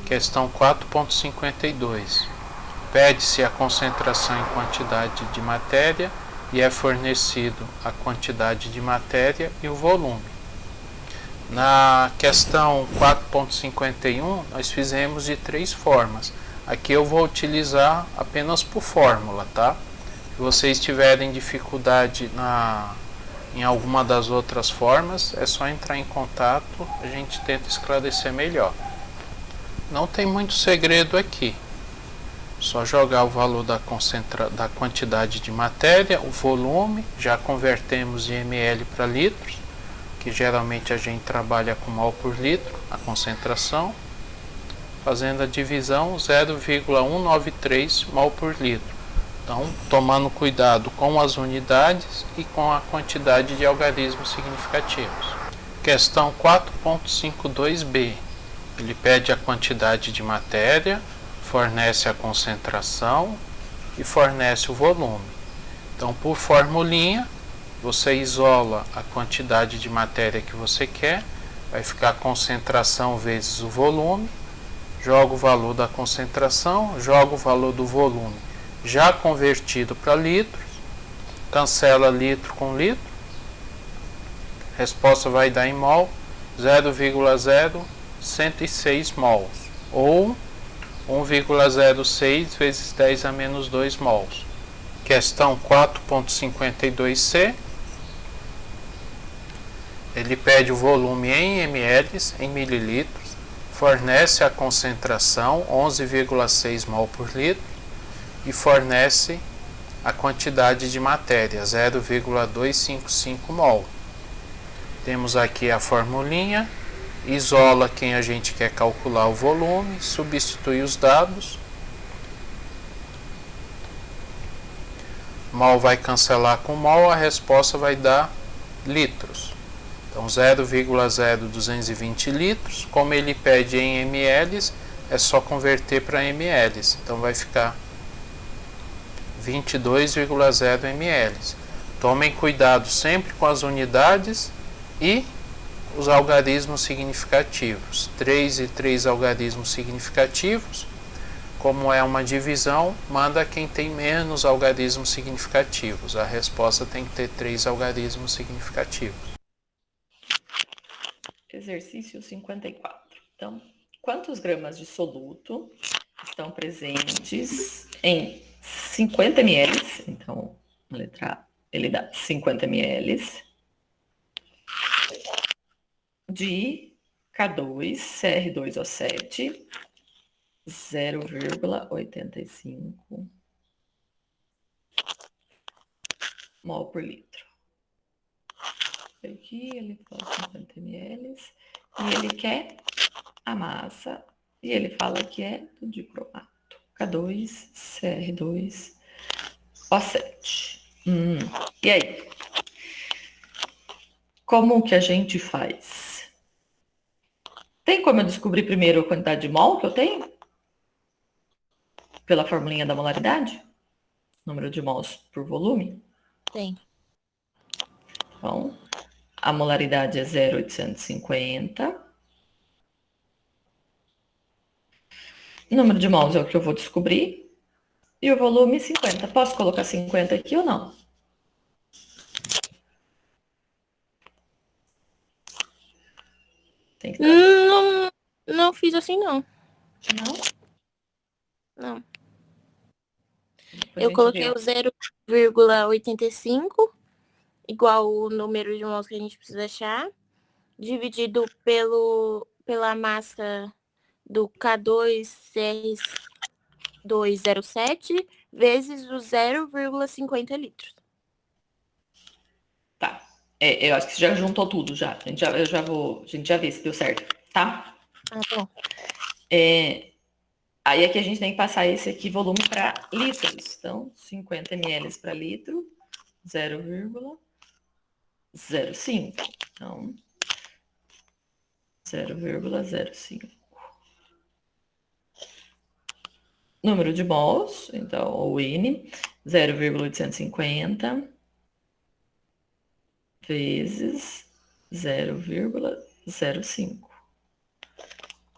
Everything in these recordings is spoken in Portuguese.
Questão 4.52. Pede-se a concentração em quantidade de matéria e é fornecido a quantidade de matéria e o volume. Na questão 4.51, nós fizemos de 3 formas. Aqui eu vou utilizar apenas por fórmula, tá? Se vocês tiverem dificuldade em alguma das outras formas, é só entrar em contato, a gente tenta esclarecer melhor. Não tem muito segredo aqui. Só jogar o valor da quantidade de matéria, o volume, já convertemos de ml para litros, que geralmente a gente trabalha com mol por litro, a concentração, fazendo a divisão 0,193 mol por litro. Então, tomando cuidado com as unidades e com a quantidade de algarismos significativos. Questão 4.52b. Ele pede a quantidade de matéria, fornece a concentração e fornece o volume. Então, por formulinha, você isola a quantidade de matéria que você quer, vai ficar a concentração vezes o volume, joga o valor da concentração, joga o valor do volume já convertido para litros, cancela litro com litro, resposta vai dar em mol 0,0106 mols, ou 1,06 vezes 10 a menos 2 mols. Questão 4.52c. Ele pede o volume em ml, em mililitros, fornece a concentração 11,6 mol por litro e fornece a quantidade de matéria 0,255 mol. Temos aqui a formulinha, isola quem a gente quer calcular o volume, substitui os dados, mol vai cancelar com mol, a resposta vai dar litros. Então 0,0220 litros, como ele pede em ml, é só converter para ml, então vai ficar 22,0 ml. Tomem cuidado sempre com as unidades e os algarismos significativos. 3 e 3 algarismos significativos. Como é uma divisão, manda quem tem menos algarismos significativos. A resposta tem que ter 3 algarismos significativos. Exercício 54. Então, quantos gramas de soluto estão presentes em 50 ml? Então, a letra A, ele dá 50 ml de K2CR2O7 0,85 mol por litro. Aqui ele fala 50 ml e ele quer a massa e ele fala que é do dicromato. K2CR2O7. E aí? Como que a gente faz? Tem como eu descobrir primeiro a quantidade de mol que eu tenho? Pela formulinha da molaridade? Número de mols por volume? Tem. Então, a molaridade é 0,850. O número de mols é o que eu vou descobrir. E o volume 50. Posso colocar 50 aqui ou não? Tem que dar. Não fiz assim, não. Não? Não. Depois Eu coloquei o 0,85, igual o número de mols que a gente precisa achar, dividido pela massa do K2CR207 vezes o 0,50 litros. Tá. Eu acho que você já juntou tudo já. A gente já vê se deu certo, tá? Ah, bom. Aí aqui a gente tem que passar esse aqui volume para litros. Então, 50 ml para litro, 0,05. Então, 0,05. Número de mols, então, o N, 0,850 vezes 0,05.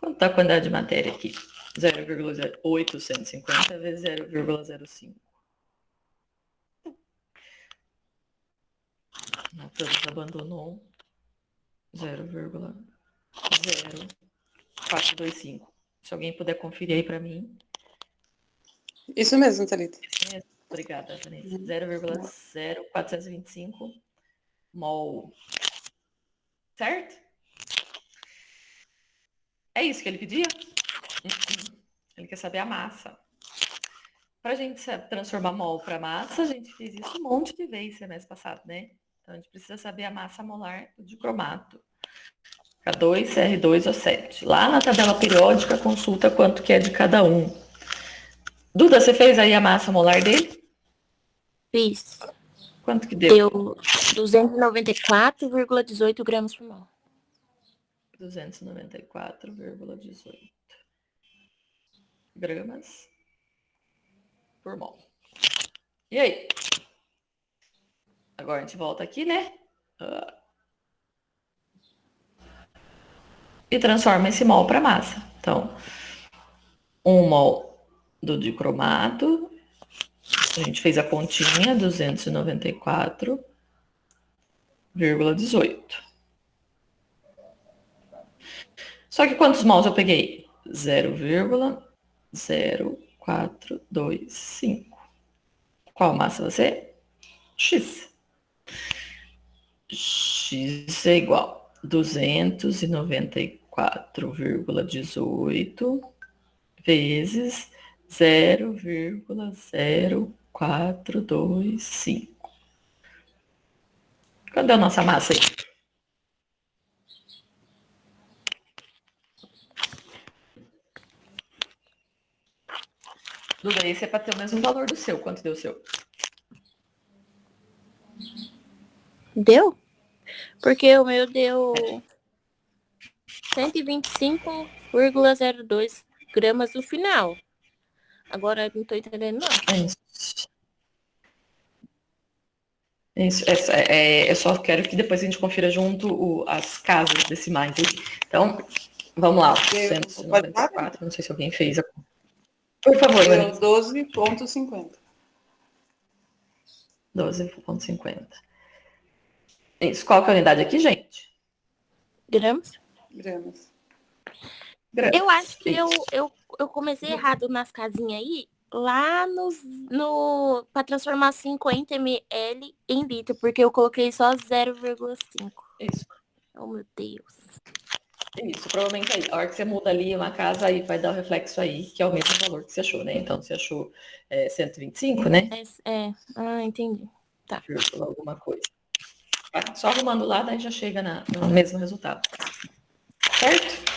Quanto está a quantidade de matéria aqui? 0,850 vezes 0,05. Matheus abandonou 0,0425. Se alguém puder conferir aí para mim. Isso mesmo, Thalita. Obrigada, Vanessa. 0,0425 mol. Certo? É isso que ele pedia? Ele quer saber a massa. Para a gente transformar mol para massa, a gente fez isso um monte de vezes semestre passado, né? Então, a gente precisa saber a massa molar de cromato. K2, CR2O7. Lá na tabela periódica, consulta quanto que é de cada um. Duda, você fez aí a massa molar dele? Fiz. Quanto que deu? Deu 294,18 gramas por mol. 294,18 gramas por mol. E aí? Agora a gente volta aqui, né? E transforma esse mol para massa. Então, 1 mol do dicromato. A gente fez a continha, 294,18. Só que quantos mols eu peguei? 0,0425. Qual massa vai ser? X. X é igual a 294,18 vezes 0,0425. Cadê a nossa massa aí? Duda, esse é para ter o mesmo valor do seu. Quanto deu o seu? Deu? Porque o meu deu 125,02 gramas no final. Agora eu não tô entendendo, não. Isso. Eu só quero que depois a gente confira junto as casas decimais aí. Então, vamos lá. 194, não sei se alguém fez. Por favor, Deu 12,50. 12,50. Isso. Qual que é a unidade aqui, gente? Gramas? Gramas. Eu acho que eu comecei errado nas casinhas aí, lá para transformar 50 ml em litro, porque eu coloquei só 0,5. Isso. Oh, meu Deus. Isso, provavelmente aí. A hora que você muda ali uma casa, aí vai dar o reflexo aí, que é o mesmo valor que você achou, né? Então, você achou 125, né? Entendi. Tá. Alguma coisa. Tá? Só arrumando lá, daí já chega no mesmo resultado. Certo?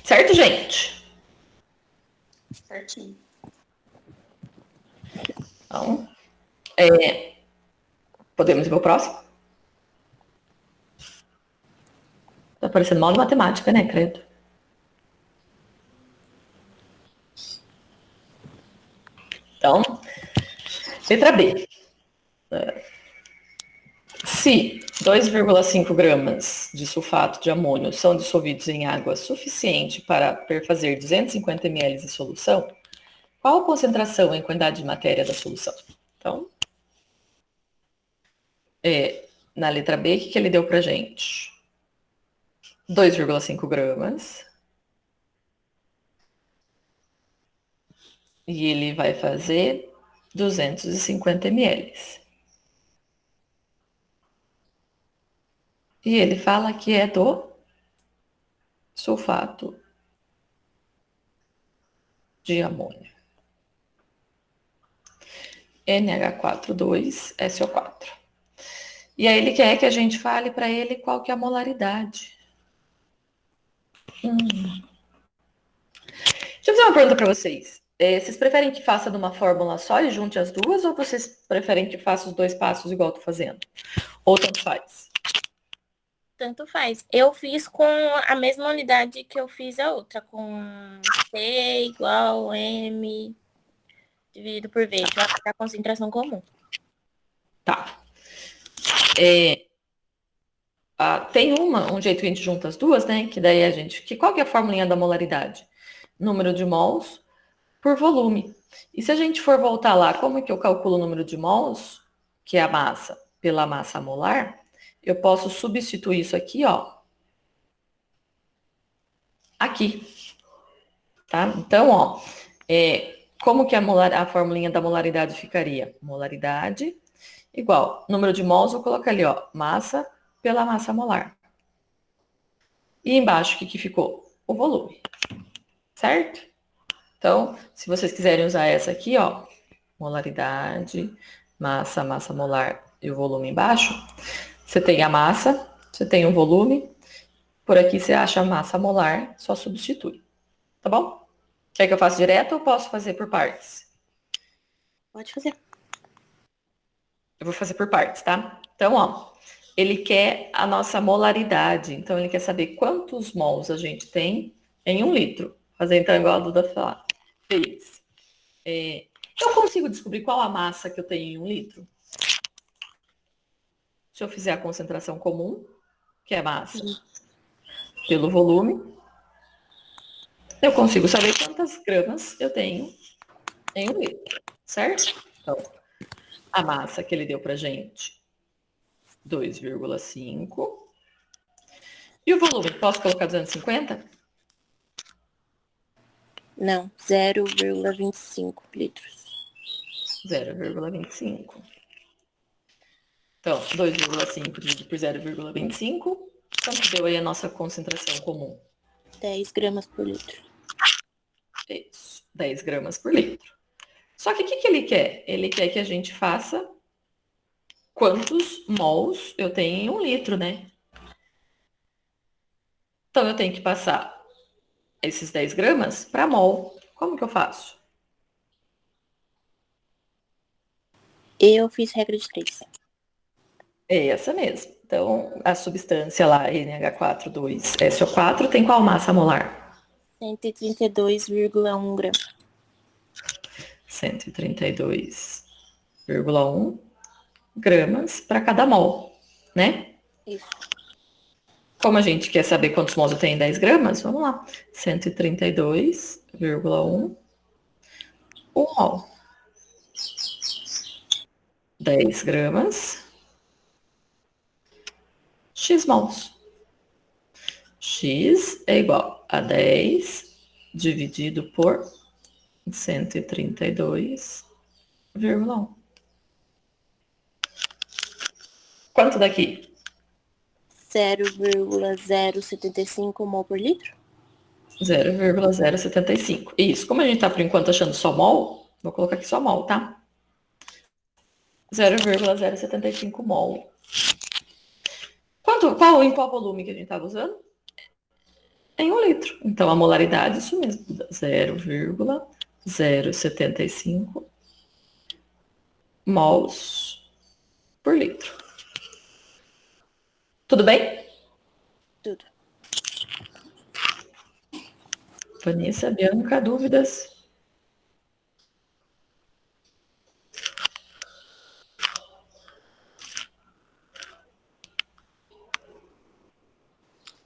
Certo, gente? Certinho. Então, podemos ir para o próximo? Tá parecendo mal de matemática, né, credo? Então, letra B. Se 2,5 gramas de sulfato de amônio são dissolvidos em água suficiente para perfazer 250 ml de solução, qual a concentração em quantidade de matéria da solução? Então, na letra B, o que ele deu para gente? 2,5 gramas. E ele vai fazer 250 ml. E ele fala que é do sulfato de amônio. NH42SO4. E aí ele quer que a gente fale para ele qual que é a molaridade. Deixa eu fazer uma pergunta para vocês. Vocês preferem que faça de uma fórmula só e junte as duas, ou vocês preferem que faça os dois passos igual eu tô fazendo? Ou tanto faz? Tanto faz. Eu fiz com a mesma unidade que eu fiz a outra, com C igual M dividido por V, para a concentração comum. Tá. Tem um jeito que a gente junta as duas, né? Que daí qual que é a formulinha da molaridade? Número de mols por volume. E se a gente for voltar lá, como é que eu calculo o número de mols, que é a massa, pela massa molar, eu posso substituir isso aqui, ó, aqui, tá? Então, ó, como que a formulinha da molaridade ficaria? Molaridade igual, número de mols, vou colocar ali, ó, massa pela massa molar. E embaixo, o que ficou? O volume, certo? Então, se vocês quiserem usar essa aqui, ó, molaridade, massa molar e o volume embaixo, você tem a massa, você tem o volume, por aqui você acha a massa molar, só substitui, tá bom? Quer que eu faça direto ou posso fazer por partes? Pode fazer. Eu vou fazer por partes, tá? Então, ó, ele quer a nossa molaridade, então ele quer saber quantos mols a gente tem em 1 litro. Fazer então igual a Duda fez. Eu consigo descobrir qual a massa que eu tenho em 1 litro? Se eu fizer a concentração comum, que é massa, pelo volume, eu consigo saber quantas gramas eu tenho em 1 litro, certo? Então, a massa que ele deu pra gente, 2,5. E o volume, posso colocar 250? Não, 0,25 litros. 0,25. Então, 2,5 dividido por 0,25. Quanto deu aí a nossa concentração comum? 10 gramas por litro. Isso, 10 gramas por litro. Só que o que ele quer? Ele quer que a gente faça quantos mols eu tenho em 1 litro, né? Então, eu tenho que passar esses 10 gramas para mol. Como que eu faço? Eu fiz regra de 3. É essa mesmo. Então, a substância lá, NH4,2SO4, tem qual massa molar? 132,1 gramas. 132,1 gramas para cada mol, né? Isso. Como a gente quer saber quantos mols eu tenho em 10 gramas, vamos lá. 132,1 mol. 10 gramas. X mols. X é igual a 10 dividido por 132,1. Quanto daqui? 0,075 mol por litro? 0,075. Isso. Como a gente tá, por enquanto, achando só mol, vou colocar aqui só mol, tá? 0,075 mol. Em qual volume que a gente estava usando? Em 1 litro. Então, a molaridade, isso mesmo, 0,075 mols por litro. Tudo bem? Tudo. Vanessa, Bianca, dúvidas?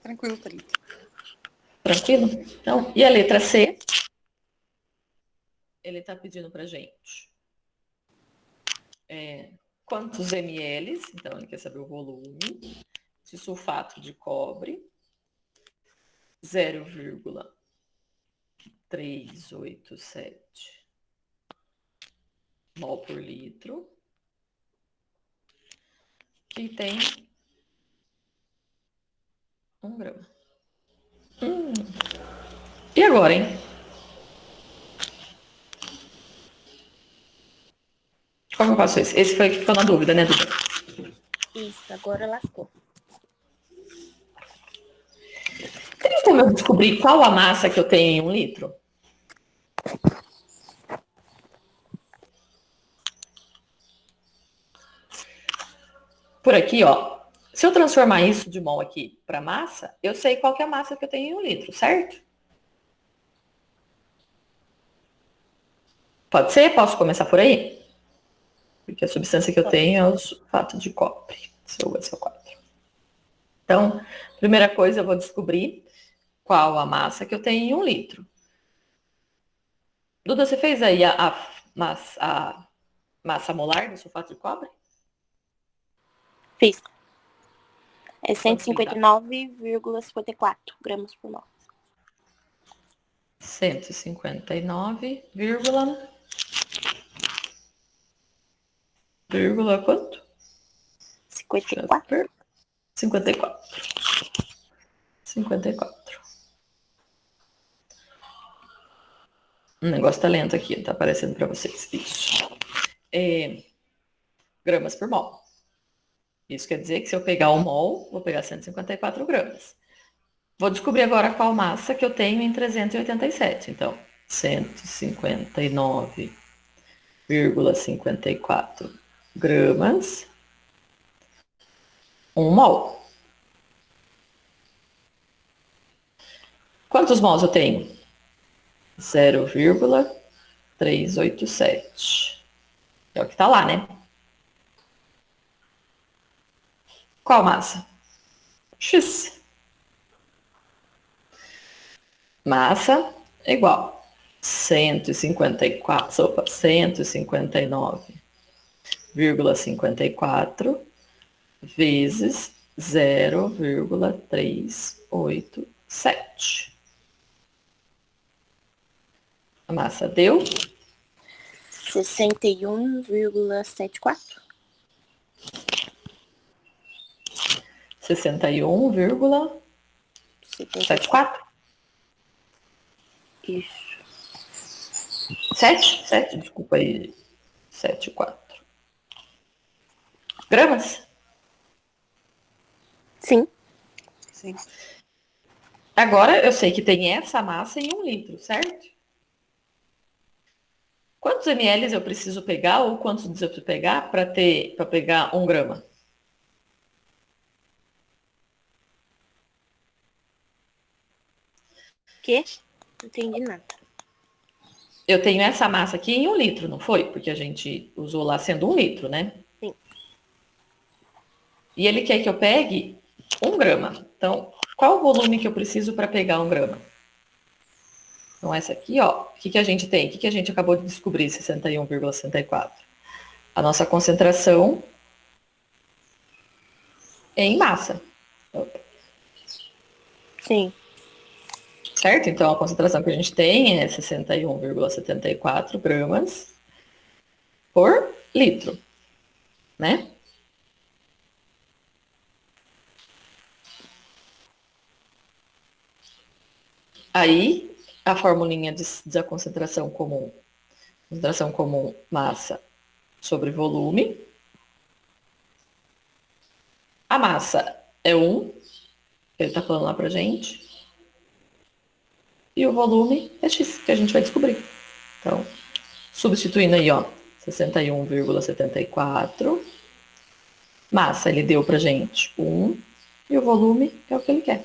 Tranquilo, Thalita. Tranquilo? Então, e a letra C? Ele está pedindo para gente quantos ml, então ele quer saber o volume, de sulfato de cobre, 0,387 mol por litro, que tem 1 grama. E agora, hein? Como eu faço isso? Esse foi o que ficou na dúvida, né, Duda? Isso, agora lascou. Tem como eu descobrir qual a massa que eu tenho em 1 litro? Por aqui, ó. Se eu transformar isso de mol aqui para massa, eu sei qual que é a massa que eu tenho em 1 litro, certo? Pode ser? Posso começar por aí? Porque a substância que eu tenho é o sulfato de cobre, SO4. Então, primeira coisa, eu vou descobrir qual a massa que eu tenho em 1 litro. Duda, você fez aí a massa molar do sulfato de cobre? Fiz. É 159,54 gramas por mol. 159, quanto? 54. 54. O negócio tá lento aqui, tá aparecendo para vocês. Isso. Gramas por mol. Isso quer dizer que se eu pegar 1 mol, vou pegar 154 gramas. Vou descobrir agora qual massa que eu tenho em 387. Então, 159,54 gramas, 1 mol. Quantos mols eu tenho? 0,387. É o que tá lá, né? Qual massa? X. Massa igual 159,54 vezes 0,387. A massa deu 61,74. 61,74. Isso. 7, desculpa aí. 74. Gramas? Sim. Sim. Agora eu sei que tem essa massa em 1 litro, certo? Quantos ml eu preciso pegar ou quantos eu preciso pegar para pegar 1 grama? Que? Não entendi nada. Eu tenho essa massa aqui em 1 litro, não foi? Porque a gente usou lá sendo 1 litro, né? Sim. E ele quer que eu pegue 1 grama. Então, qual o volume que eu preciso para pegar 1 grama? Então, essa aqui, ó. O que a gente tem? O que a gente acabou de descobrir, 61,64? A nossa concentração em massa. Sim. Certo? Então, a concentração que a gente tem é 61,74 gramas por litro, né? Aí, a formulinha da concentração comum. Concentração comum, massa sobre volume. A massa é 1, ele está falando lá pra gente. E o volume é X, que a gente vai descobrir. Então, substituindo aí, ó, 61,74. Massa, ele deu pra gente 1. E o volume é o que ele quer.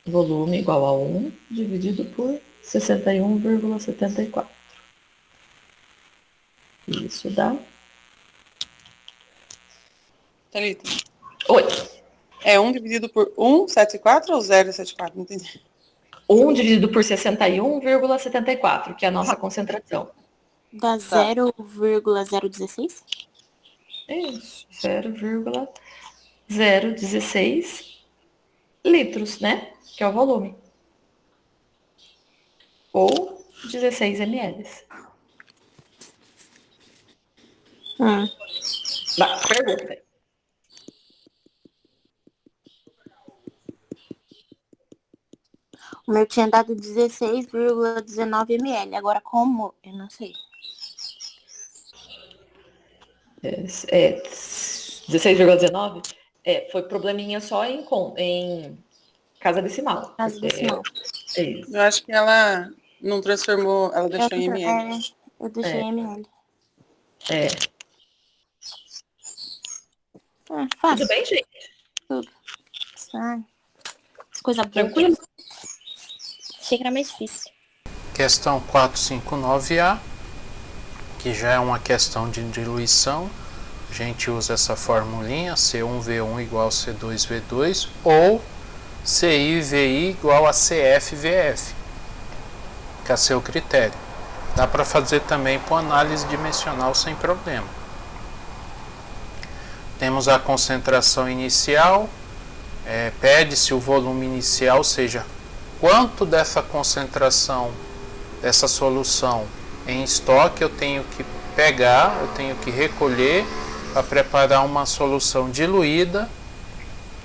Volume igual a 1 dividido por 61,74. Isso dá... Thalita, Oi. é 1 dividido por 1,74 ou 0,74? Não entendi. 1 dividido por 61,74, que é a nossa concentração. Dá 0,016? Isso, 0,016 litros, né? Que é o volume. Ou 16 ml. Pergunta aí. O meu tinha dado 16,19 ml. Agora como? Eu não sei. 16,19? Foi probleminha só em casa decimal. Casa decimal. É isso. Eu acho que ela não transformou, ela deixou em ml. Eu deixei em ml. Fácil. Tudo bem, gente? Tudo. As coisas boas. Tranquilo? Achei que era mais difícil. Questão 459A, que já é uma questão de diluição. a gente usa essa formulinha, C1V1 igual a C2V2, ou CIVI igual a CFVF, que é seu critério. Dá para fazer também por análise dimensional sem problema. Temos a concentração inicial, pede-se o volume inicial, ou seja, quanto dessa concentração, dessa solução em estoque eu tenho que pegar, eu tenho que recolher para preparar uma solução diluída,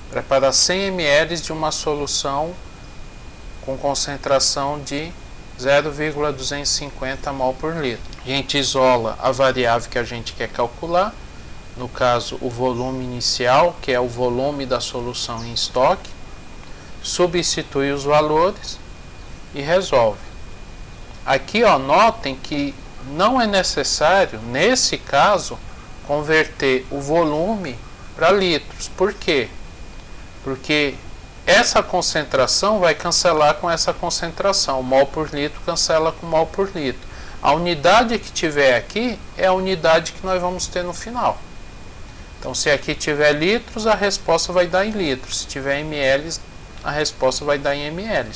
preparar 100 ml de uma solução com concentração de 0,250 mol por litro. A gente isola a variável que a gente quer calcular, no caso o volume inicial, que é o volume da solução em estoque, substitui os valores e resolve. Aqui, ó, notem que não é necessário, nesse caso, converter o volume para litros. Por quê? Porque essa concentração vai cancelar com essa concentração. Mol por litro cancela com mol por litro. A unidade que tiver aqui é a unidade que nós vamos ter no final. Então, se aqui tiver litros, a resposta vai dar em litros. Se tiver ml, a resposta vai dar em ml.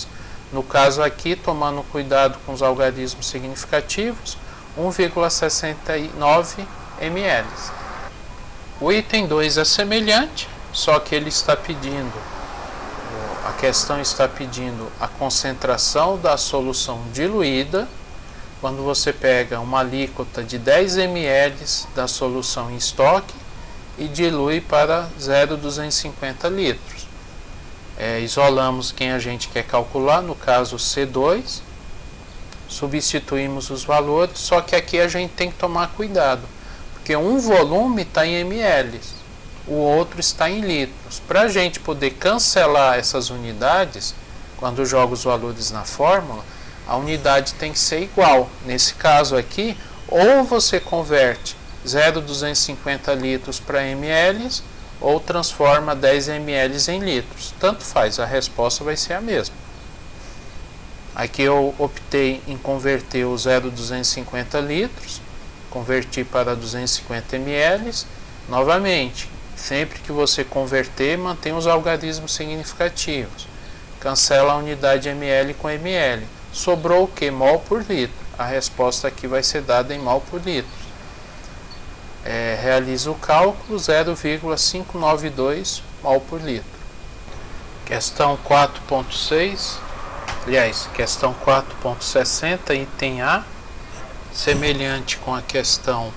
No caso aqui, tomando cuidado com os algarismos significativos, 1,69 ml. O item 2 é semelhante, só que ele está pedindo, a questão está pedindo a concentração da solução diluída. Quando você pega uma alíquota de 10 ml da solução em estoque e dilui para 0,250 litros. Isolamos quem a gente quer calcular, no caso C2, substituímos os valores, só que aqui a gente tem que tomar cuidado, porque um volume está em ml, o outro está em litros. Para a gente poder cancelar essas unidades, quando joga os valores na fórmula, a unidade tem que ser igual. Nesse caso aqui, ou você converte 0,250 litros para ml, ou transforma 10 ml em litros. Tanto faz, a resposta vai ser a mesma. Aqui eu optei em converter o 0,250 litros, converti para 250 ml. Novamente, sempre que você converter, mantém os algarismos significativos. Cancela a unidade ml com ml. Sobrou o que? Mol por litro. A resposta aqui vai ser dada em mol por litro. Realiza o cálculo, 0,592 mol por litro. Questão 4.6, aliás, questão 4.60, item A, semelhante com a questão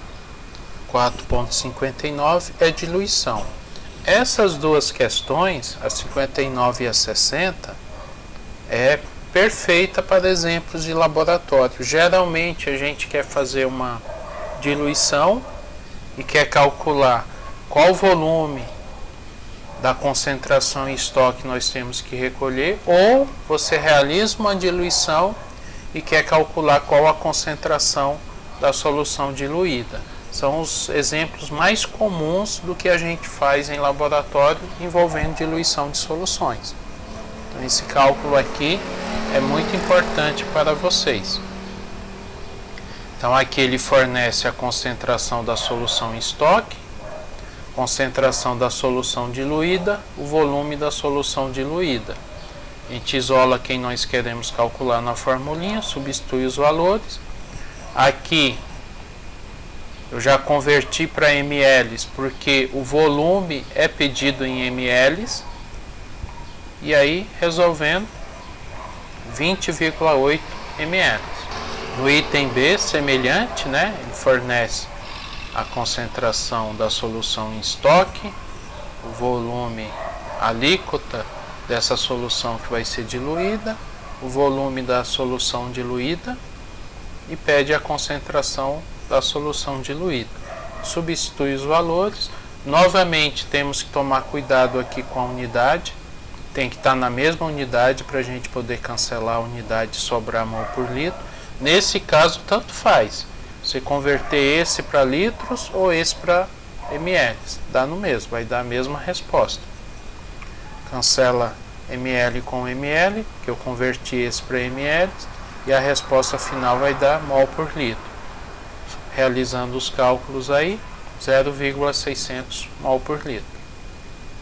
4.59, é diluição. Essas duas questões, a 59 e a 60, é perfeita para exemplos de laboratório. Geralmente a gente quer fazer uma diluição e quer calcular qual volume da concentração em estoque nós temos que recolher, ou você realiza uma diluição e quer calcular qual a concentração da solução diluída. São os exemplos mais comuns do que a gente faz em laboratório envolvendo diluição de soluções. Então, esse cálculo aqui é muito importante para vocês. Então aqui ele fornece a concentração da solução em estoque, concentração da solução diluída, o volume da solução diluída. A gente isola quem nós queremos calcular na formulinha, substitui os valores. Aqui eu já converti para ml, porque o volume é pedido em ml. E aí, resolvendo, 20,8 ml. No item B, semelhante, né? Ele fornece a concentração da solução em estoque, o volume, a alíquota dessa solução que vai ser diluída, o volume da solução diluída e pede a concentração da solução diluída. Substitui os valores. Novamente, temos que tomar cuidado aqui com a unidade. Tem que estar na mesma unidade para a gente poder cancelar a unidade e sobrar mol por litro. Nesse caso, tanto faz. Você converter esse para litros ou esse para ml. Dá no mesmo, vai dar a mesma resposta. Cancela ml com ml, que eu converti esse para ml, e a resposta final vai dar mol por litro. Realizando os cálculos aí, 0,600 mol por litro.